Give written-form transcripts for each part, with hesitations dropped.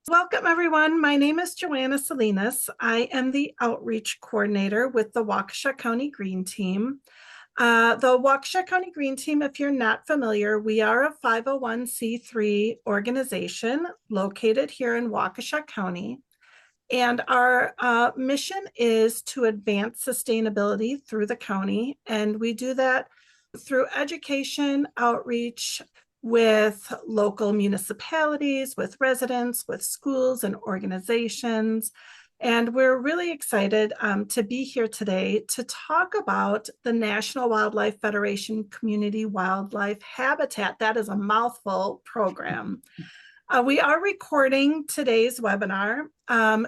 Welcome, everyone. My name is Joanna Salinas. I am the outreach coordinator with the Waukesha County Green Team. The Waukesha County Green Team, if you're not familiar, we are a 501c3 organization located here in Waukesha County. And our mission is to advance sustainability through the county. And we do that through education, outreach, with local municipalities, with residents, with schools and organizations. And we're really excited to be here today to talk about the National Wildlife Federation Community Wildlife Habitat. That is a mouthful program. We are recording today's webinar.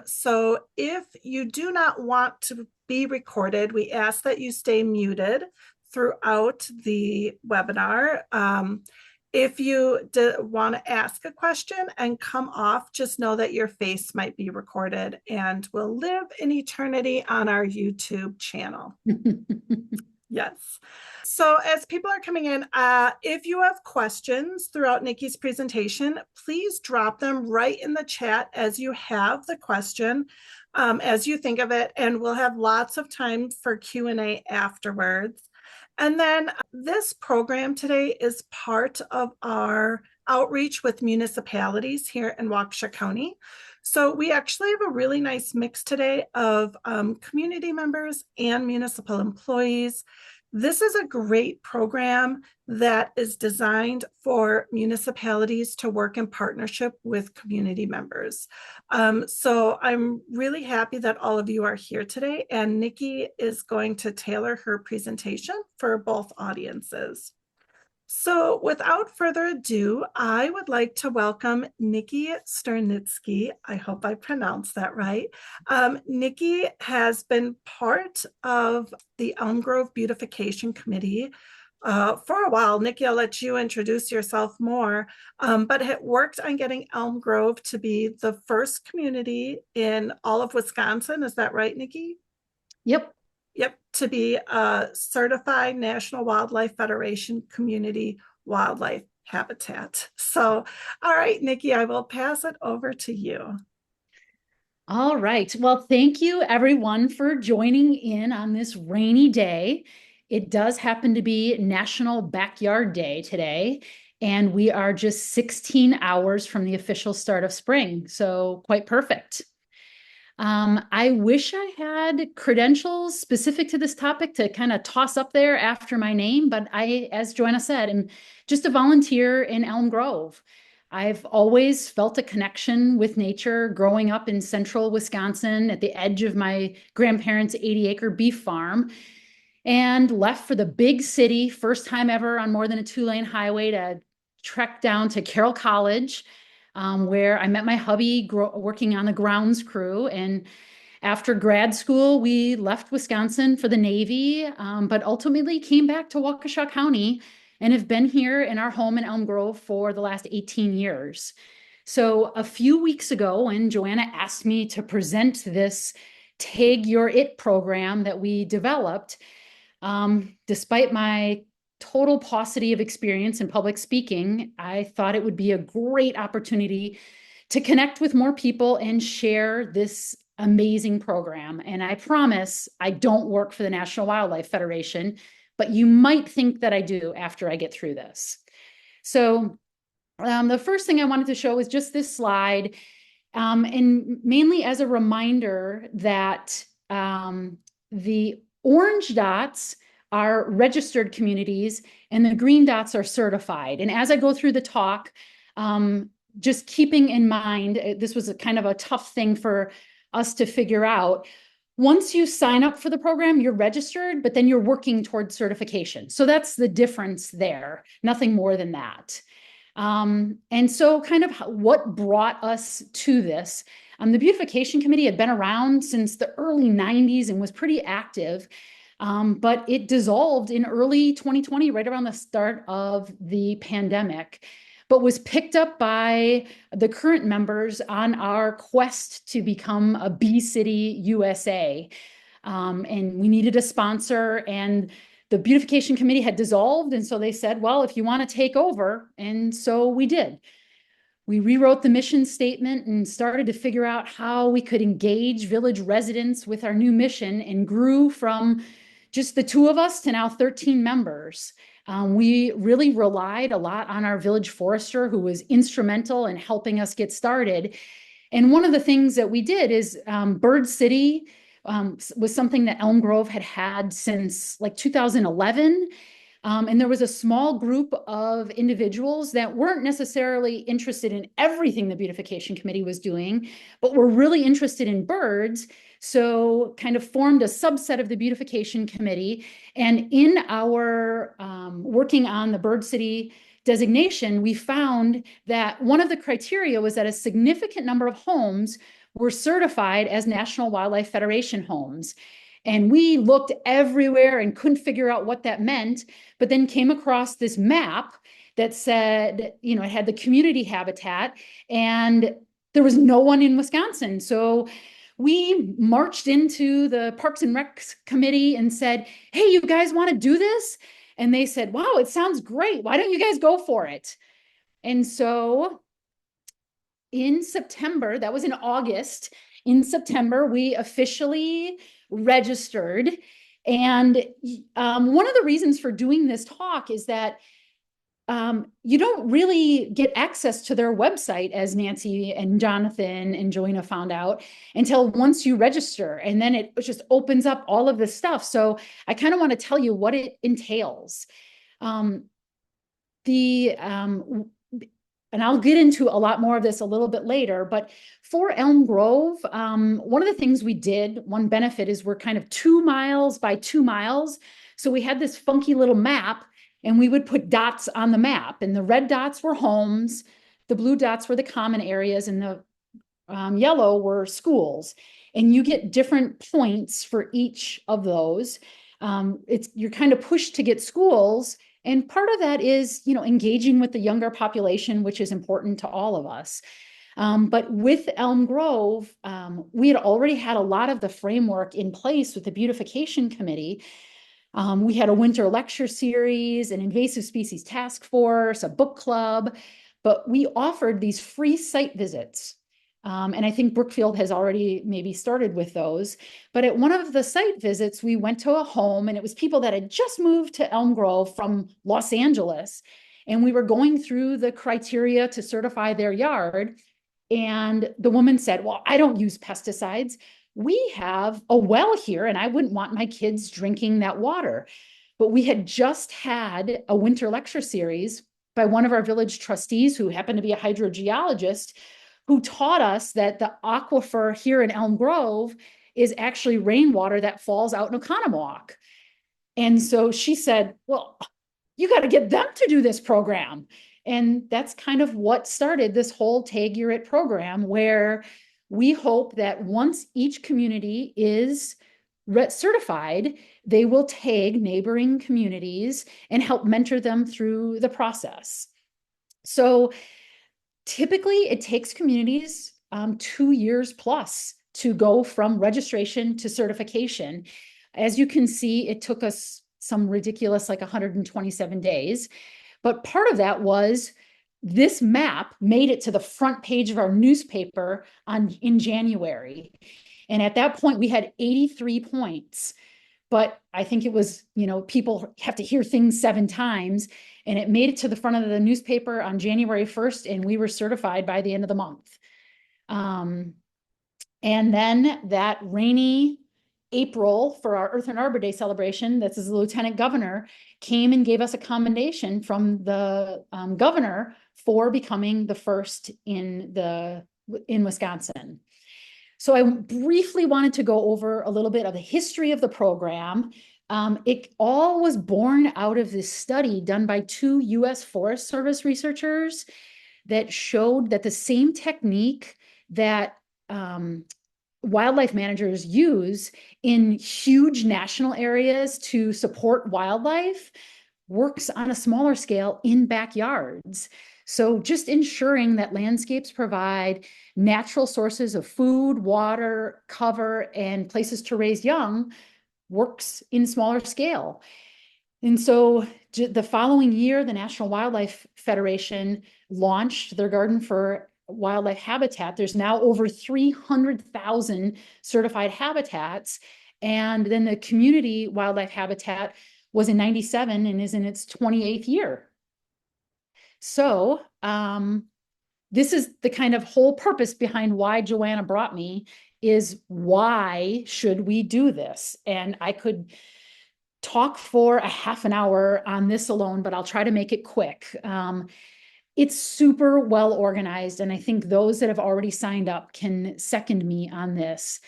So if you do not want to be recorded, we ask that you stay muted throughout the webinar. If you want to ask a question and come off, just know that your face might be recorded and will live in eternity on our YouTube channel. Yes. So as people are coming in, if you have questions throughout Nicci's presentation, please drop them right in the chat as you have the question, as you think of it, and we'll have lots of time for Q&A afterwards. And then this program today is part of our outreach with municipalities here in Waukesha County. So we actually have a really nice mix today of community members and municipal employees. This is a great program that is designed for municipalities to work in partnership with community members. So I'm really happy that all of you are here today, and Nicci is going to tailor her presentation for both audiences. So without further ado, I would like to welcome Nicci Sternitzky. I hope I pronounced that right. Nicci has been part of the Elm Grove Beautification Committee for a while. Nicci, I'll let you introduce yourself more, but had worked on getting Elm Grove to be the first community in all of Wisconsin. Is that right, Nicci? Yep. Yep, to be a certified National Wildlife Federation Community Wildlife Habitat. So, all right, Nicci, I will pass it over to you. All right. Well, thank you everyone for joining in on this rainy day. It does happen to be National Backyard Day today, and we are just 16 hours from the official start of spring. So quite perfect. I wish I had credentials specific to this topic to kind of toss up there after my name, but I, as Joanna said, am just a volunteer in Elm Grove. I've always felt a connection with nature growing up in central Wisconsin at the edge of my grandparents' 80-acre beef farm, and left for the big city, first time ever on more than a 2-lane highway, to trek down to Carroll College, where I met my hubby working on the grounds crew. And after grad school, we left Wisconsin for the Navy, but ultimately came back to Waukesha County and have been here in our home in Elm Grove for the last 18 years. So a few weeks ago, when Joanna asked me to present this Tag Your It program that we developed, despite my total paucity of experience in public speaking, I thought it would be a great opportunity to connect with more people and share this amazing program. And I promise I don't work for the National Wildlife Federation, but you might think that I do after I get through this. So the first thing I wanted to show is just this slide, and mainly as a reminder that the orange dots are registered communities and the green dots are certified. And as I go through the talk, just keeping in mind, this was a kind of a tough thing for us to figure out. Once you sign up for the program, you're registered, but then you're working towards certification. So that's the difference there, nothing more than that. And so kind of what brought us to this. The Beautification Committee had been around since the early 90s and was pretty active. But it dissolved in early 2020, right around the start of the pandemic, but was picked up by the current members on our quest to become a Bee City USA. And we needed a sponsor, and the Beautification Committee had dissolved. And so they said, well, if you want to take over, and so we did. We rewrote the mission statement and started to figure out how we could engage village residents with our new mission, and grew from just the two of us to now 13 members. We really relied a lot on our village forester, who was instrumental in helping us get started. And one of the things that we did is Bird City was something that Elm Grove had had since like 2011. And there was a small group of individuals that weren't necessarily interested in everything the beautification committee was doing, but were really interested in birds. So kind of formed a subset of the beautification committee. And in our working on the Bird City designation, we found that one of the criteria was that a significant number of homes were certified as National Wildlife Federation homes. And we looked everywhere and couldn't figure out what that meant, but then came across this map that said, you know, it had the community habitat, and there was no one in Wisconsin. So we marched into the Parks and Recs committee and said, hey, you guys want to do this? And they said, wow, it sounds great. Why don't you guys go for it? And so in September, that was in August, in September, we officially registered. And one of the reasons for doing this talk is that you don't really get access to their website, as Nancy and Jonathan and Joanna found out, until once you register. And then it just opens up all of this stuff. So I kind of want to tell you what it entails. And I'll get into a lot more of this a little bit later, but for Elm Grove, one of the things we did, one benefit is we're kind of 2 miles by 2 miles. So we had this funky little map, and we would put dots on the map, and the red dots were homes, the blue dots were the common areas, and the yellow were schools. And you get different points for each of those. You're kind of pushed to get schools. And part of that is, you know, engaging with the younger population, which is important to all of us. But with Elm Grove, we had already had a lot of the framework in place with the beautification committee. We had a winter lecture series, an invasive species task force, a book club, but we offered these free site visits. And I think Brookfield has already maybe started with those. But at one of the site visits, we went to a home, and it was people that had just moved to Elm Grove from Los Angeles. And we were going through the criteria to certify their yard. And the woman said, well, I don't use pesticides. We have a well here, and I wouldn't want my kids drinking that water. But we had just had a winter lecture series by one of our village trustees, who happened to be a hydrogeologist, who taught us that the aquifer here in Elm Grove is actually rainwater that falls out in Oconomowoc. And so she said, well, you got to get them to do this program. And that's kind of what started this whole Tag Your It program, where we hope that once each community is certified, they will tag neighboring communities and help mentor them through the process. So typically, it takes communities 2 years plus to go from registration to certification. As you can see, it took us some ridiculous, like 127 days. But part of that was this map made it to the front page of our newspaper in January. And at that point, we had 83 points. But I think it was, you know, people have to hear things 7 times. And it made it to the front of the newspaper on January 1st, and we were certified by the end of the month. And then that rainy April for our Earth and Arbor Day celebration, this is the Lieutenant Governor, came and gave us a commendation from the governor for becoming the first in Wisconsin. So I briefly wanted to go over a little bit of the history of the program. It all was born out of this study done by 2 U.S. Forest Service researchers that showed that the same technique that wildlife managers use in huge national areas to support wildlife works on a smaller scale in backyards. So just ensuring that landscapes provide natural sources of food, water, cover, and places to raise young works in smaller scale. And so The following year, the National Wildlife Federation launched their Garden for Wildlife Habitat. There's now over 300,000 certified habitats. And then the Community Wildlife Habitat was in 97 and is in its 28th year. So this is the kind of whole purpose behind why Joanna brought me, is why should we do this? And I could talk for a half an hour on this alone, but I'll try to make it quick. It's super well organized, and I think those that have already signed up can second me on this.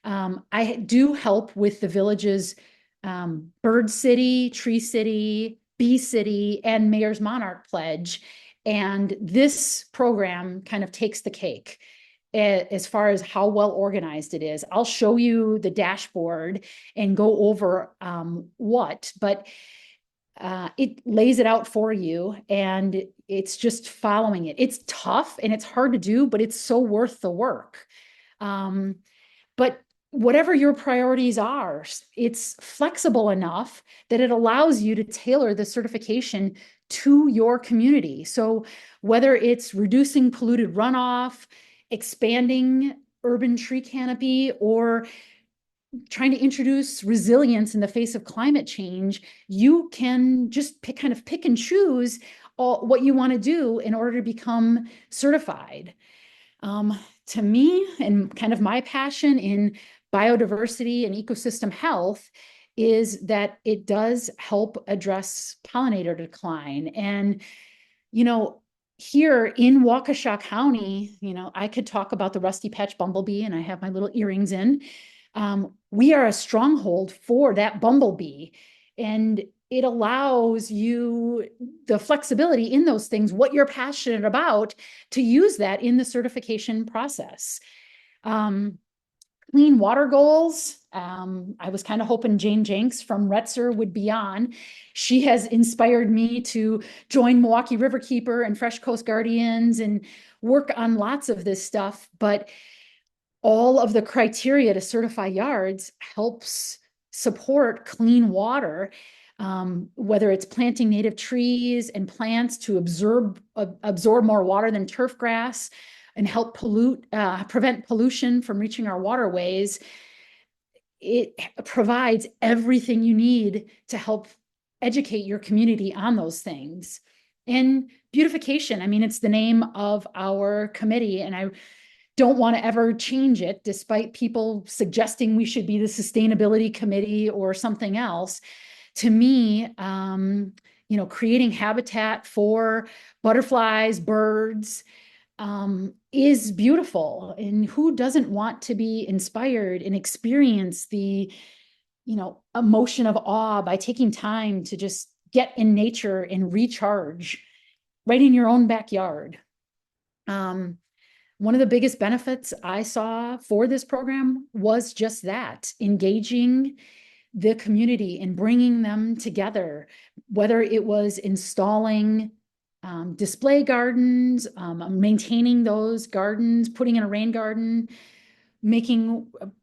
I do help with the village's Bird City, Tree City, Bee City, and Mayor's Monarch Pledge. And this program kind of takes the cake as far as how well organized it is. I'll show you the dashboard and go over but it lays it out for you, and it's just following it. It's tough and it's hard to do, but it's so worth the work. But whatever your priorities are, it's flexible enough that it allows you to tailor the certification to your community. So whether it's reducing polluted runoff, expanding urban tree canopy, or trying to introduce resilience in the face of climate change, you can just pick and choose what you want to do in order to become certified. To me, and kind of my passion in biodiversity and ecosystem health, is that it does help address pollinator decline. And, here in Waukesha County, I could talk about the rusty patch bumblebee, and I have my little earrings in. We are a stronghold for that bumblebee, and it allows you the flexibility in those things, what you're passionate about, to use that in the certification process. Clean water goals. I was kind of hoping Jane Jenks from Retzer would be on. She has inspired me to join Milwaukee Riverkeeper and Fresh Coast Guardians and work on lots of this stuff. But all of the criteria to certify yards helps support clean water, whether it's planting native trees and plants to absorb more water than turf grass and help prevent pollution from reaching our waterways. It provides everything you need to help educate your community on those things. And beautification, it's the name of our committee, and I don't want to ever change it, despite people suggesting we should be the sustainability committee or something else. To me, creating habitat for butterflies, birds, is beautiful. And who doesn't want to be inspired and experience the, emotion of awe by taking time to just get in nature and recharge right in your own backyard? One of the biggest benefits I saw for this program was just that, engaging the community and bringing them together, whether it was installing display gardens, maintaining those gardens, putting in a rain garden,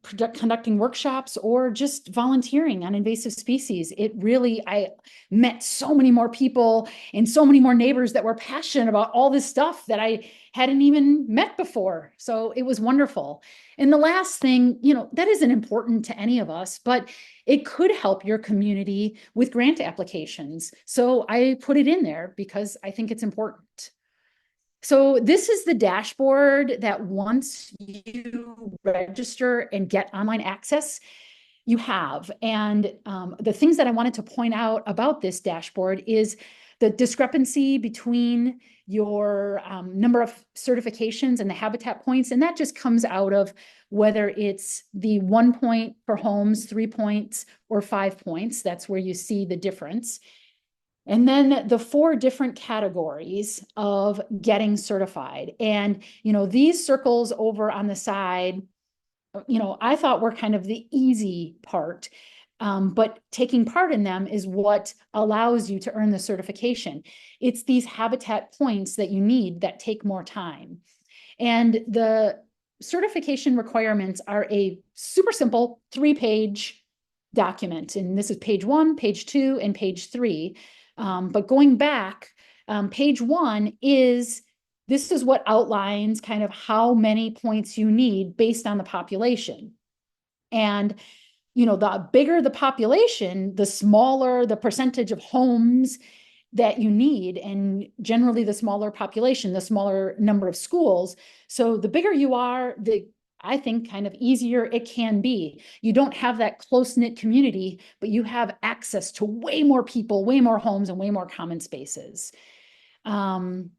conducting workshops, or just volunteering on invasive species. I met so many more people and so many more neighbors that were passionate about all this stuff that I hadn't even met before. So it was wonderful. And the last thing, that isn't important to any of us, but it could help your community with grant applications. So I put it in there because I think it's important. So this is the dashboard that once you register and get online access, you have. And the things that I wanted to point out about this dashboard is the discrepancy between your number of certifications and the habitat points. And that just comes out of whether it's the 1 point for homes, 3 points, or 5 points. That's where you see the difference. And then the 4 different categories of getting certified. And, these circles over on the side, I thought were kind of the easy part. But taking part in them is what allows you to earn the certification. It's these habitat points that you need that take more time. And the certification requirements are a super simple 3-page document. And this is page 1, page 2, and page 3. But going back, page 1 is, this is what outlines kind of how many points you need based on the population. And, the bigger the population, the smaller the percentage of homes that you need, and generally the smaller population, the smaller number of schools. So the bigger you are, I think kind of easier it can be. You don't have that close-knit community, but you have access to way more people, way more homes, and way more common spaces. In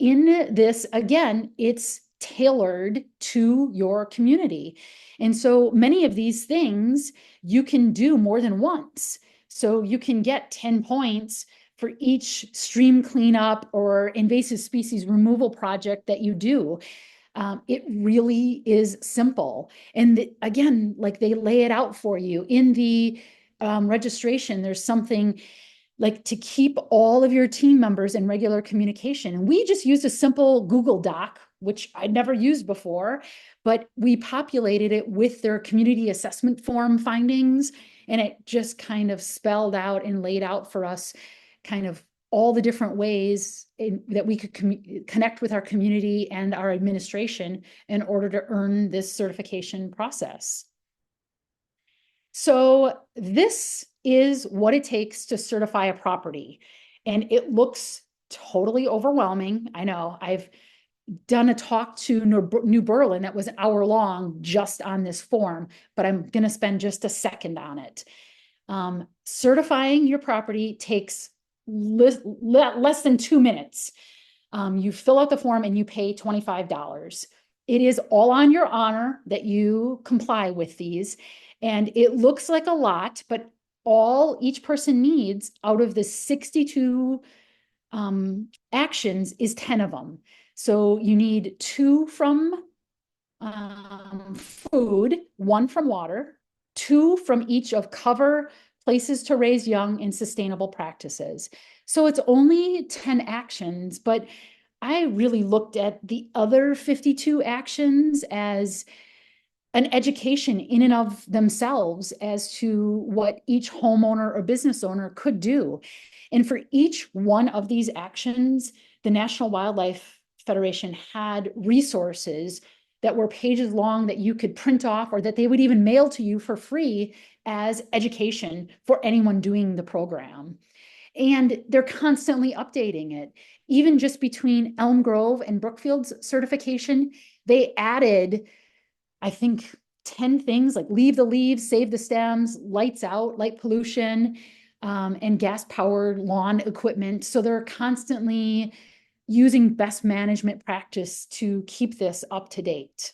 this, again, it's tailored to your community. And so many of these things you can do more than once. So you can get 10 points for each stream cleanup or invasive species removal project that you do. It really is simple. And again, like they lay it out for you in the registration. There's something like to keep all of your team members in regular communication. And we just used a simple Google Doc, which I'd never used before, but we populated it with their community assessment form findings. And it just kind of spelled out and laid out for us kind of all the different ways that we could connect with our community and our administration in order to earn this certification process. So this is what it takes to certify a property. And it looks totally overwhelming. I know I've done a talk to New Berlin that was an hour long just on this form, but I'm going to spend just a second on it. Certifying your property takes less than 2 minutes. You fill out the form and you pay $25. It is all on your honor that you comply with these. And it looks like a lot, but all each person needs out of the 62 actions is 10 of them. So you need 2 from food, 1 from water, 2 from each of cover, places to raise young, and sustainable practices. So it's only 10 actions, but I really looked at the other 52 actions as an education in and of themselves as to what each homeowner or business owner could do. And for each one of these actions, the National Wildlife Federation had resources that were pages long that you could print off, or that they would even mail to you for free as education for anyone doing the program. And they're constantly updating it. Even just between Elm Grove and Brookfield's certification, they added, I think, 10 things like leave the leaves, save the stems, lights out, light pollution, and gas-powered lawn equipment. So they're constantly using best management practice to keep this up to date.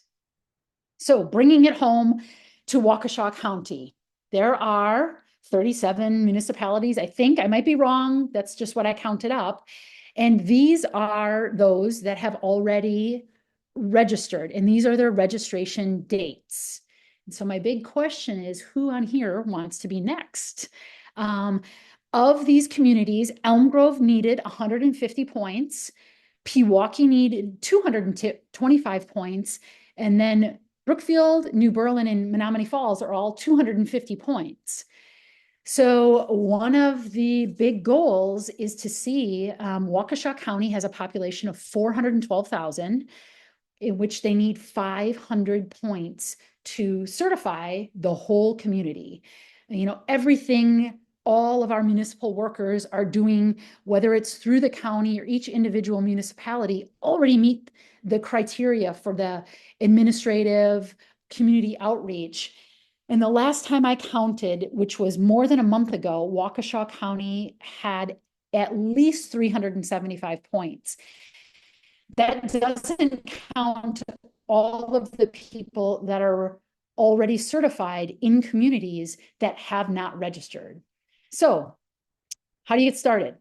So bringing it home to Waukesha County, there are 37 municipalities. I think I might be wrong. That's just what I counted up. And these are those that have already registered, and these are their registration dates. And so my big question is, who on here wants to be next? Of these communities, Elm Grove needed 150 points, Pewaukee needed 225 points, and then Brookfield, New Berlin, and Menominee Falls are all 250 points. So one of the big goals is to see Waukesha County has a population of 412,000, in which they need 500 points to certify the whole community. Everything all of our municipal workers are doing, whether it's through the county or each individual municipality, already meet the criteria for the administrative community outreach. And the last time I counted, which was more than a month ago, Waukesha County had at least 375 points. That doesn't count all of the people that are already certified in communities that have not registered. So how do you get started?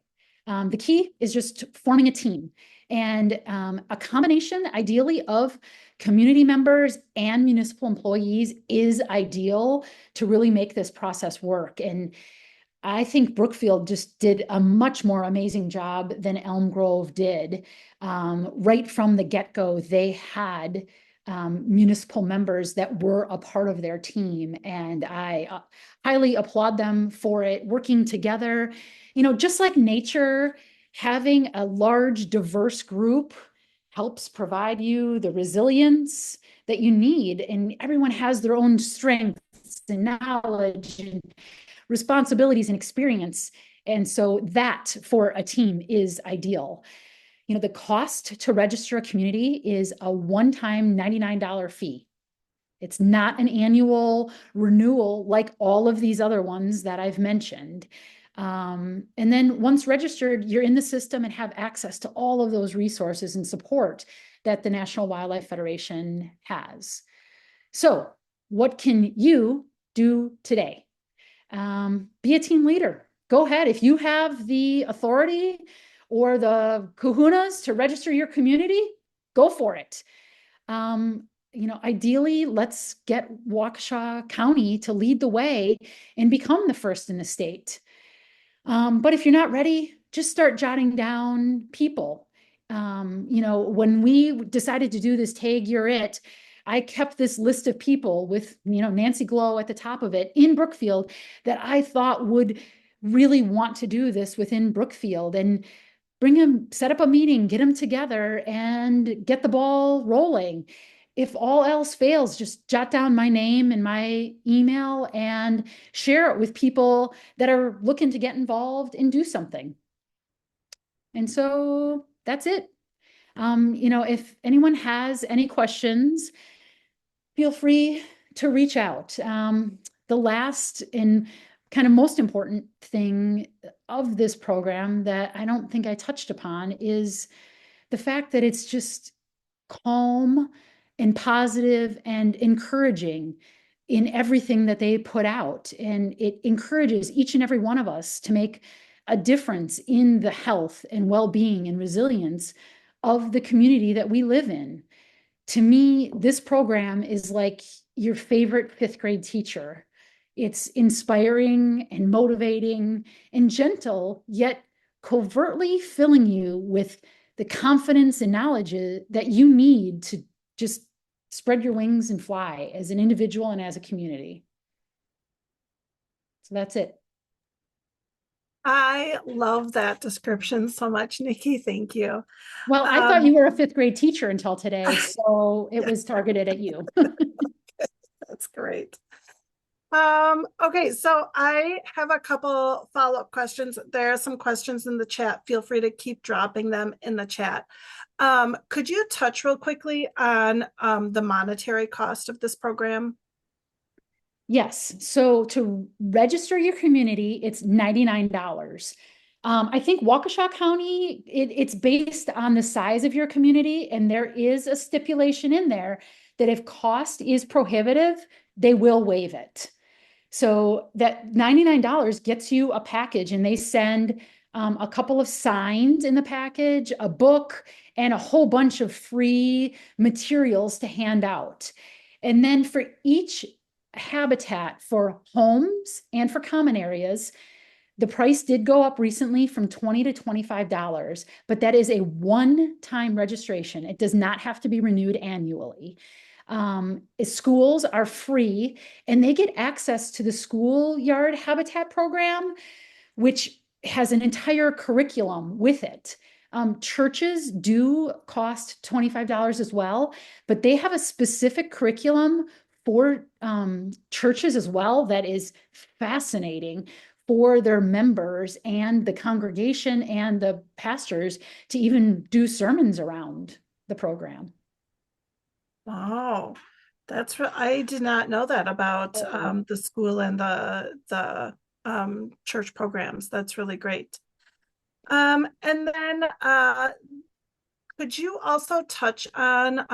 The key is just forming a team, and a combination ideally of community members and municipal employees is ideal to really make this process work. And I think Brookfield just did a much more amazing job than Elm Grove did. Right from the get-go, they had municipal members that were a part of their team. And I highly applaud them for it, working together. Just like nature, having a large, diverse group helps provide you the resilience that you need. And everyone has their own strengths and knowledge and responsibilities and experience. And so that for a team is ideal. The cost to register a community is a one-time $99 fee. It's not an annual renewal like all of these other ones that I've mentioned. And then once registered, you're in the system and have access to all of those resources and support that the National Wildlife Federation has. So what can you do today? Be a team leader. Go ahead. If you have the authority or the kahunas to register your community, go for it. Ideally, let's get Waukesha County to lead the way and become the first in the state. But if you're not ready, just start jotting down people. When we decided to do this Tag You're It, I kept this list of people with, Nancy Glow at the top of it in Brookfield that I thought would really want to do this within Brookfield, and bring them, set up a meeting, get them together and get the ball rolling. If all else fails, just jot down my name and my email and share it with people that are looking to get involved and do something. And so that's it. If anyone has any questions, feel free to reach out. The last and kind of most important thing of this program that I don't think I touched upon is the fact that it's just calm and positive and encouraging in everything that they put out. And it encourages each and every one of us to make a difference in the health and well-being and resilience of the community that we live in. To me, this program is like your favorite fifth grade teacher. It's inspiring and motivating and gentle, yet covertly filling you with the confidence and knowledge that you need to just spread your wings and fly as an individual and as a community. So that's it. I love that description so much, Nicci. Thank you. Well, I thought you were a fifth grade teacher until today, so it was targeted at you. That's great. Okay, so I have a couple follow-up questions. There are some questions in the chat. Feel free to keep dropping them in the chat. Could you touch real quickly on the monetary cost of this program? Yes. So to register your community, it's $99. I think Waukesha County, it's based on the size of your community, and there is a stipulation in there that if cost is prohibitive, they will waive it. So that $99 gets you a package, and they send a couple of signs in the package, a book, and a whole bunch of free materials to hand out. And then for each habitat for homes and for common areas, the price did go up recently from $20 to $25, but that is a one-time registration. It does not have to be renewed annually. Schools are free, and they get access to the schoolyard habitat program, which has an entire curriculum with it. Churches do cost $25 as well, but they have a specific curriculum for churches as well that is fascinating for their members and the congregation and the pastors to even do sermons around the program. Oh, that's what I did not know that about the school and the church programs. That's really great. And then could you also touch on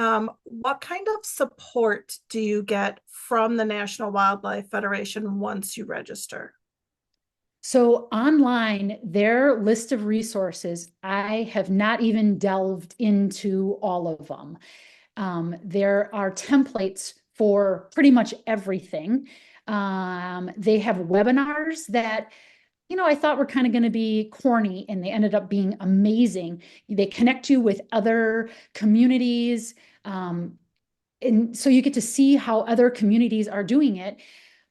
what kind of support do you get from the National Wildlife Federation once you register? So online, their list of resources, I have not even delved into all of them. There are templates for pretty much everything. They have webinars that, I thought were kind of going to be corny, and they ended up being amazing. They connect you with other communities. and so you get to see how other communities are doing it.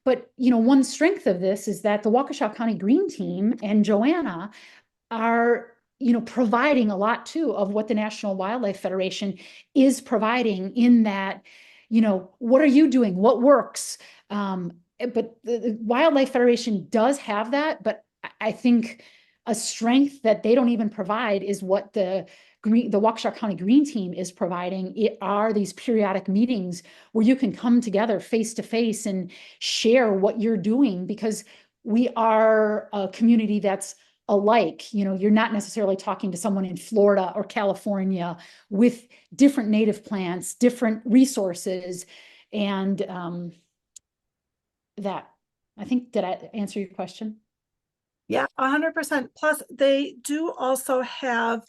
But, one strength of this is that the Waukesha County Green Team and Joanna are, providing a lot too of what the National Wildlife Federation is providing in that, what are you doing? What works? But the Wildlife Federation does have that, but I think a strength that they don't even provide is what the Waukesha County Green Team is providing. It are these periodic meetings where you can come together face to face and share what you're doing, because we are a community that's alike. You're not necessarily talking to someone in Florida or California with different native plants, different resources, and that. I think, did I answer your question? Yeah, 100%. Plus, they do also have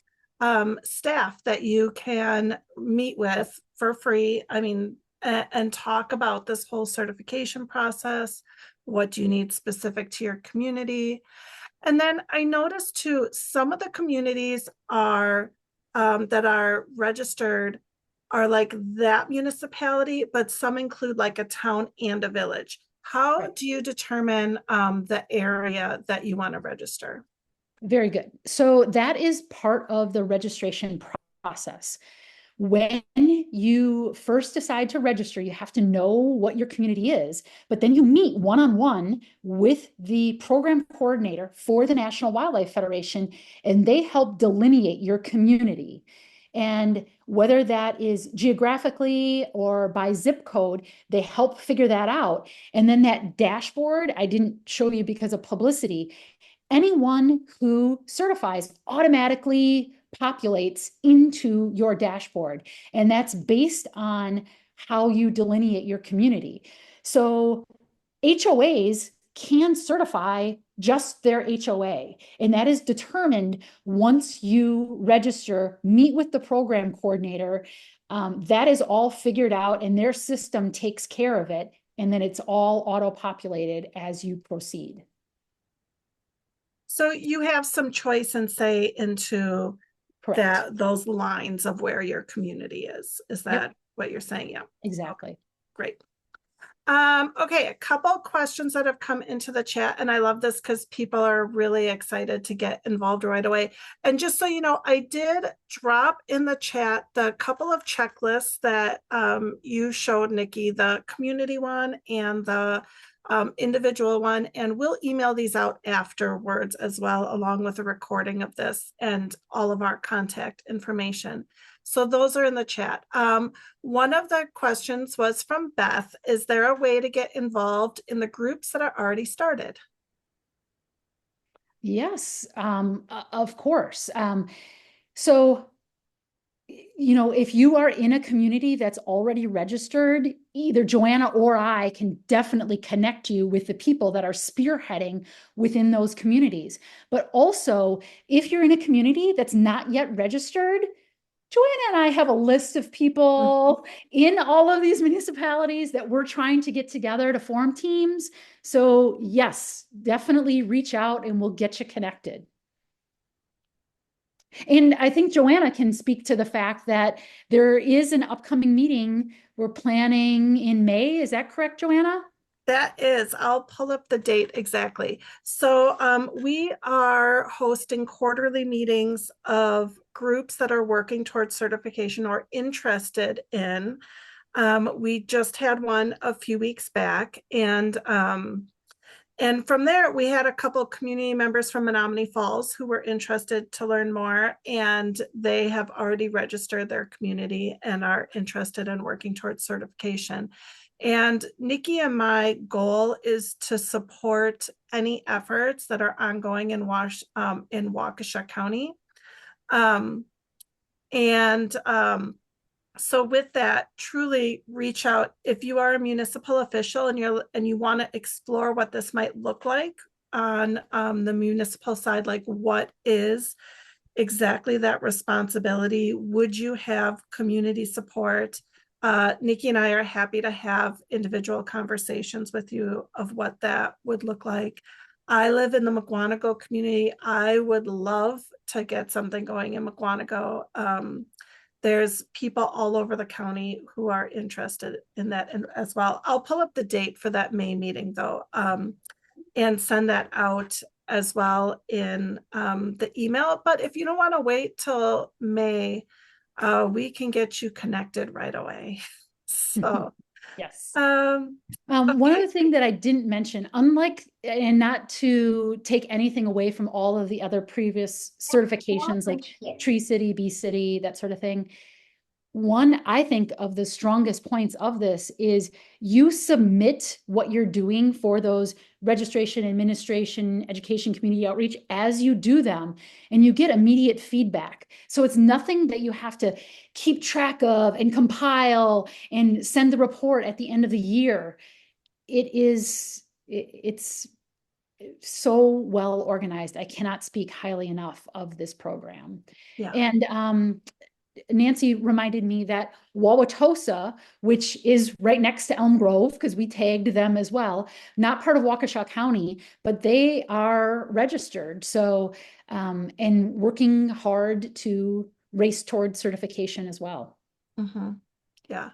staff that you can meet with for free. I mean, and talk about this whole certification process. What do you need specific to your community? And then I noticed too, some of the communities are that are registered are like that municipality, but some include like a town and a village. How Right. do you determine the area that you want to register? Very good. So that is part of the registration process. When you first decide to register, you have to know what your community is, but then you meet one-on-one with the program coordinator for the National Wildlife Federation, and they help delineate your community. And whether that is geographically or by zip code, they help figure that out. And then that dashboard, I didn't show you because of publicity, anyone who certifies automatically populates into your dashboard. And that's based on how you delineate your community. So HOAs can certify just their HOA, and that is determined once you register, meet with the program coordinator. That is all figured out, and their system takes care of it. And then it's all auto-populated as you proceed. So you have some choice and say into Correct. that those lines of where your community is. Is Yep, that what you're saying? Yeah. exactly. Great. Okay, a couple questions that have come into the chat, and I love this because people are really excited to get involved right away. And just so you know, I did drop in the chat the couple of checklists that you showed, Nicci, the community one and the individual one, and we'll email these out afterwards as well, along with a recording of this and all of our contact information. So those are in the chat. One of the questions was from Beth. Is there a way to get involved in the groups that are already started? Yes, of course. So, if you are in a community that's already registered, either Joanna or I can definitely connect you with the people that are spearheading within those communities. But also, if you're in a community that's not yet registered, Joanna and I have a list of people in all of these municipalities that we're trying to get together to form teams. So yes, definitely reach out and we'll get you connected. And I think Joanna can speak to the fact that there is an upcoming meeting we're planning in May. Is that correct, Joanna? That is, I'll pull up the date exactly. So we are hosting quarterly meetings of groups that are working towards certification or interested in. We just had one a few weeks back, and from there, we had a couple of community members from Menominee Falls who were interested to learn more, and they have already registered their community and are interested in working towards certification. And Nicci and my goal is to support any efforts that are ongoing in Waukesha County. Um, and so with that, truly reach out if you are a municipal official and you want to explore what this might look like on the municipal side, like what is exactly that responsibility? Would you have community support? Nicci and I are happy to have individual conversations with you of what that would look like. I live in the Mukwonago community. I would love to get something going in Mukwonago. there's people all over the county who are interested in that as well. I'll pull up the date for that May meeting though, and send that out as well in the email. But if you don't want to wait till May, we can get you connected right away. So, Yes. um, One okay. other thing that I didn't mention, unlike, and not to take anything away from all of the other previous certifications like Tree City, Bee City, that sort of thing. One, I think, of the strongest points of this is you submit what you're doing for those registration, administration, education, community outreach as you do them, and you get immediate feedback. So it's nothing that you have to keep track of and compile and send the report at the end of the year. It's so well organized. I cannot speak highly enough of this program. Yeah. And Nancy reminded me that Wauwatosa, which is right next to Elm Grove, because we tagged them as well, not part of Waukesha County, but they are registered. So, and working hard to race toward certification as well. Mm-hmm. Yeah.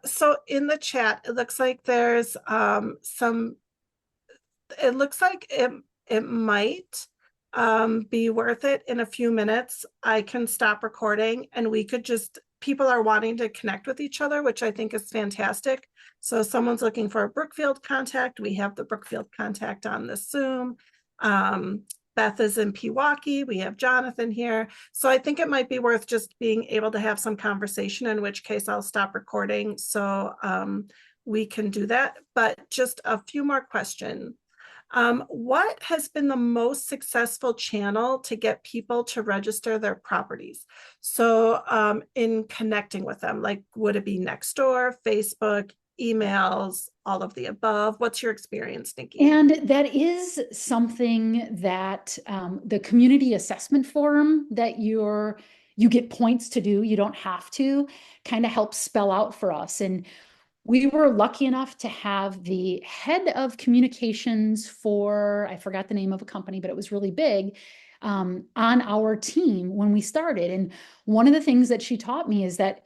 So in the chat, it looks like there's it looks like it might be worth it in a few minutes. I can stop recording and we could just, people are wanting to connect with each other, which I think is fantastic. So if someone's looking for a Brookfield contact, we have the Brookfield contact on the Zoom. Beth is in Pewaukee. We have Jonathan here. So I think it might be worth just being able to have some conversation, in which case I'll stop recording so we can do that. But just a few more questions. What has been the most successful channel to get people to register their properties? So in connecting with them, like would it be Nextdoor, Facebook, emails, all of the above? What's your experience, Nicci? And that is something that the community assessment forum that you get points to do, you don't have to, kind of helps spell out for us. And we were lucky enough to have the head of communications for, I forgot the name of a company, but it was really big, on our team when we started. And one of the things that she taught me is that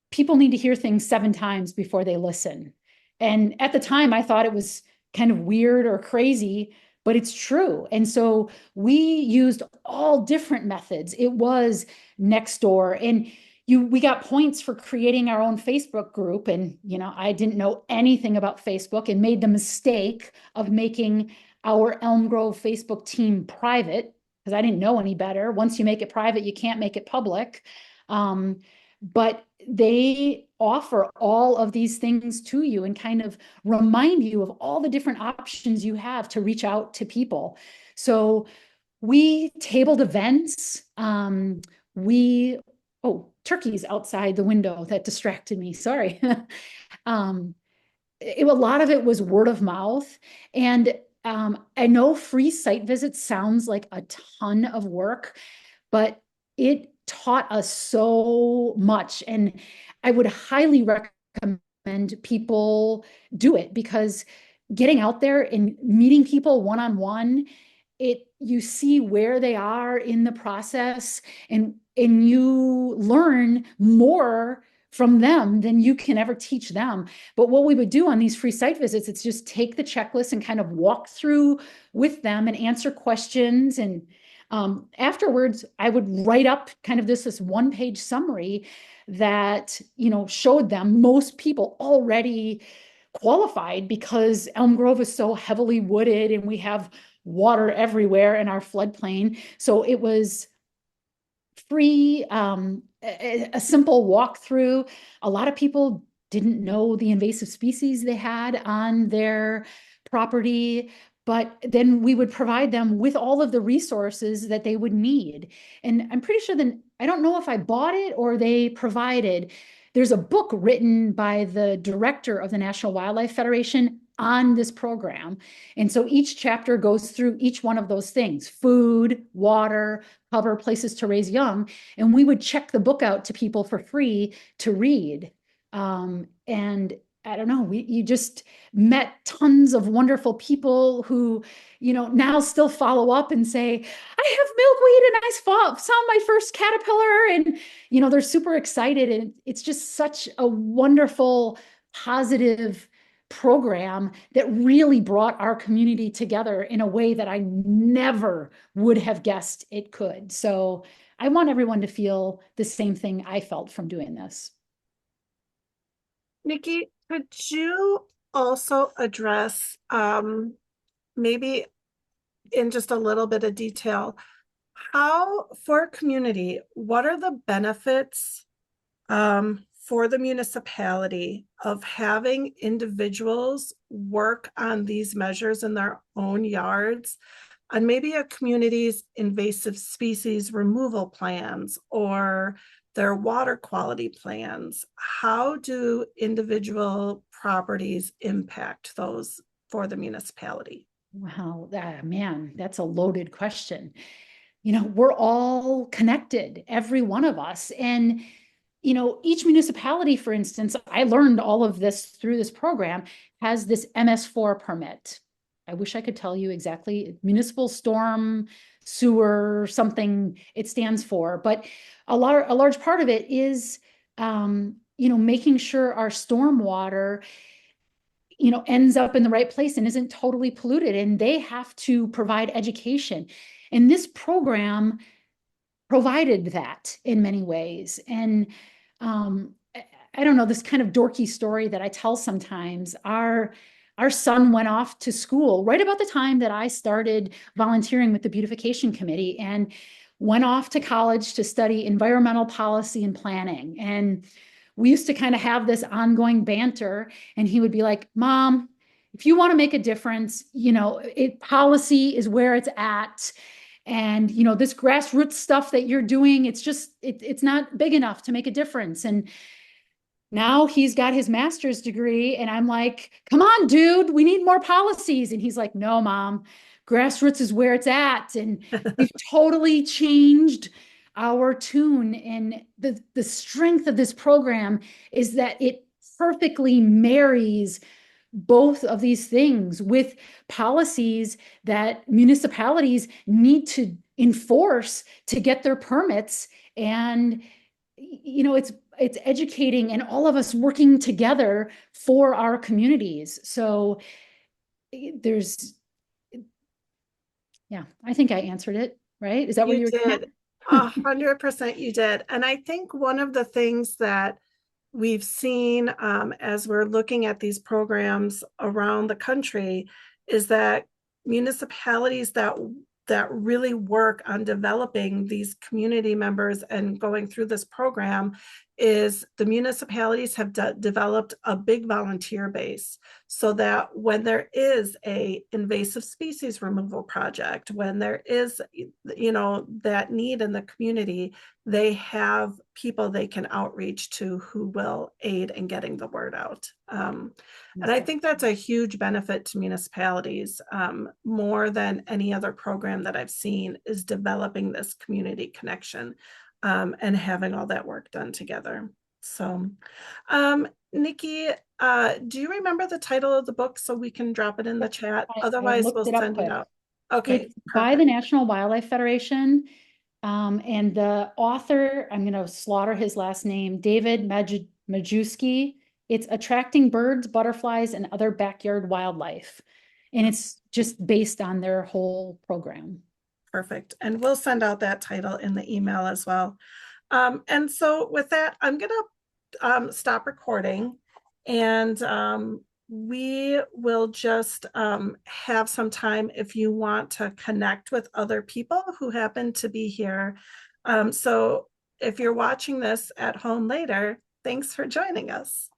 people need to hear things 7 times before they listen. And at the time, I thought it was kind of weird or crazy, but it's true. And so we used all different methods. It was Nextdoor, and we got points for creating our own Facebook group. And, I didn't know anything about Facebook and made the mistake of making our Elm Grove Facebook team private because I didn't know any better. Once you make it private, you can't make it public. But they offer all of these things to you and kind of remind you of all the different options you have to reach out to people. So we tabled events. Turkeys outside the window that distracted me. Sorry. A lot of it was word of mouth. And I know free site visits sounds like a ton of work, but it taught us so much. And I would highly recommend people do it because getting out there and meeting people one-on-one, you see where they are in the process and you learn more from them than you can ever teach them. But what we would do on these free site visits, it's just take the checklist and kind of walk through with them and answer questions. And afterwards, I would write up kind of this 1-page summary that, showed them most people already qualified because Elm Grove is so heavily wooded and we have water everywhere in our floodplain. So it was free, a simple walkthrough. A lot of people didn't know the invasive species they had on their property, but then we would provide them with all of the resources that they would need. And I'm pretty sure that, I don't know if I bought it or they provided, there's a book written by the director of the National Wildlife Federation on this program. And so each chapter goes through each one of those things: food, water, cover, places to raise young. And we would check the book out to people for free to read. And I don't know, you just met tons of wonderful people who, now still follow up and say, I have milkweed and saw my first caterpillar. And, they're super excited. And it's just such a wonderful, positive program that really brought our community together in a way that I never would have guessed it could. So I want everyone to feel the same thing I felt from doing this. Nicci, could you also address, maybe in just a little bit of detail, how for a community, what are the benefits for the municipality of having individuals work on these measures in their own yards, on maybe a community's invasive species removal plans or their water quality plans? How do individual properties impact those for the municipality? Wow, man, that's a loaded question. We're all connected, every one of us. And, each municipality, for instance, I learned all of this through this program, has this MS4 permit. I wish I could tell you exactly, municipal storm sewer, something it stands for. But a large part of it is, making sure our stormwater ends up in the right place and isn't totally polluted. And they have to provide education. And this program provided that in many ways. And I don't know, this kind of dorky story that I tell sometimes, our son went off to school right about the time that I started volunteering with the beautification committee, and went off to college to study environmental policy and planning. And we used to kind of have this ongoing banter, and he would be like, Mom, if you want to make a difference, policy is where it's at. And, this grassroots stuff that you're doing, it's not big enough to make a difference. And now he's got his master's degree, and I'm like, come on, dude, we need more policies. And he's like, no, Mom, grassroots is where it's at. And we've totally changed our tune. And the strength of this program is that it perfectly marries both of these things with policies that municipalities need to enforce to get their permits. And it's educating and all of us working together for our communities. So there's, yeah, I think I answered it, right? Is that what You you were getting at? did. 100% you did. And I think one of the things that we've seen as we're looking at these programs around the country is that municipalities that really work on developing these community members and going through this program, is the municipalities have developed a big volunteer base, so that when there is a invasive species removal project, when there is that need in the community, they have people they can outreach to who will aid in getting the word out. And I think that's a huge benefit to municipalities, more than any other program that I've seen, is developing this community connection, and having all that work done together. So, Nicci, do you remember the title of the book so we can drop it in the chat? I Otherwise, looked we'll it up send it quick. out. Okay, It's by the perfect. National Wildlife Federation. And the author, I'm going to slaughter his last name, David Majewski. It's Attracting Birds, Butterflies, and Other Backyard Wildlife. And it's just based on their whole program. Perfect. And we'll send out that title in the email as well. And so with that, I'm going to stop recording, and we will just have some time if you want to connect with other people who happen to be here. So if you're watching this at home later, thanks for joining us.